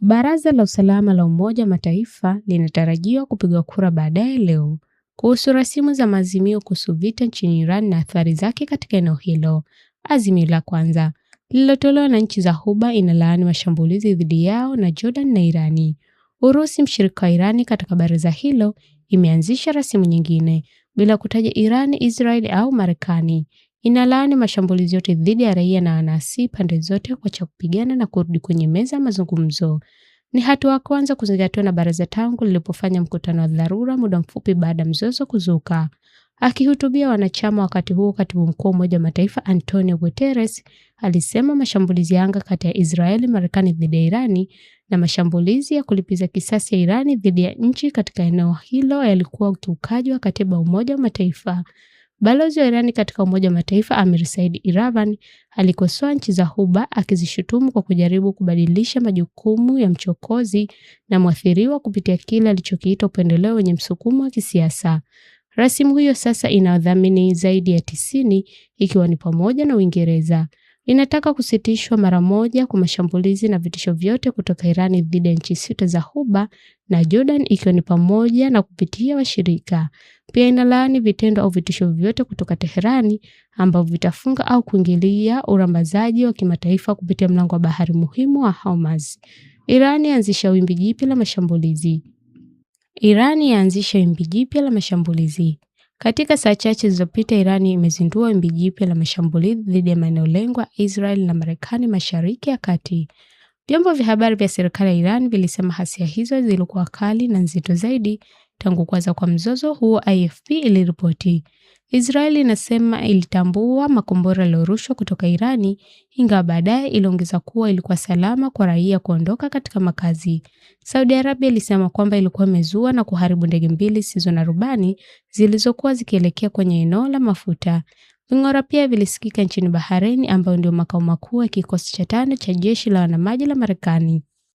Baraza la Usalama la Umoja wa Mataifa linatarajiwa kupiga kura baadaye leo kuhusu rasimu za maazimio kuhusu vita nchini Iran na athari zake katika eneo hilo. Azimio la kwanza lililotolewa na nchi za Ghuba inalaani mashambulizi dhidi yao na Jordan na Irani. Urusi, mshirika wa Irani katika baraza hilo, imeanzisha rasimu nyingine bila kutaja Irani, Israeli au Marekani. Inalaani mashambulizi yote dhidi ya raia na wanasi pande zote kuacha kupigana na kurudi kwenye meza ya mazungumzo. Ni hatua ya kwanza kuzingatiwa na baraza tangu lilipofanya mkutano wa dharura muda mfupi baada ya mzozo kuzuka. Akihutubia wanachama wakati huo, katibu mkuu wa Umoja wa Mataifa Antonio Guterres alisema mashambulizi ya anga kati ya Israeli, Marekani dhidi ya Irani na mashambulizi ya kulipiza kisasi ya Irani dhidi ya nchi katika eneo hilo yalikuwa ukiukaji wa katiba ya Umoja wa Mataifa. Balozi wa Irani katika Umoja wa Mataifa Amir Said Iravani alikosoa nchi za Ghuba akizishutumu kwa kujaribu kubadilisha majukumu ya mchokozi na mwathiriwa kupitia kile alichokiita upendeleo wenye msukumo wa kisiasa. Rasimu hiyo sasa ina wadhamini zaidi ya 90 ikiwa ni pamoja na Uingereza. Inataka kusitishwa mara moja kwa mashambulizi na vitisho vyote kutoka Irani dhidi ya nchi sita za Ghuba na Jordan ikiwa ni pamoja na kupitia washirika. Pia inalaani vitendo au vitisho vyote kutoka Teherani ambavyo vitafunga au kuingilia urambazaji wa kimataifa kupitia mlango wa bahari muhimu wa Hormuz. Irani yaanzisha wimbi jipya la mashambulizi. Katika saa chache zilizopita, Irani imezindua wimbi jipya la mashambulizi dhidi ya maeneo lengwa Israel na Marekani Mashariki ya Kati. Vyombo vya habari vya serikali ya Iran vilisema ghasia hizo zilikuwa kali na nzito zaidi tangu kuanza kwa mzozo huo, AFP iliripoti. Israeli inasema ilitambua makombora yaliyorushwa kutoka Irani, ingawa baadaye iliongeza kuwa ilikuwa salama kwa raia kuondoka katika makazi. Saudi Arabia ilisema kwamba ilikuwa imezua na kuharibu ndege mbili zisizo na rubani zilizokuwa zikielekea kwenye eneo la mafuta. Ving'ora pia vilisikika nchini Bahrain, ambayo ndio makao makuu ya kikosi cha 5 cha jeshi la wanamaji la Marekani.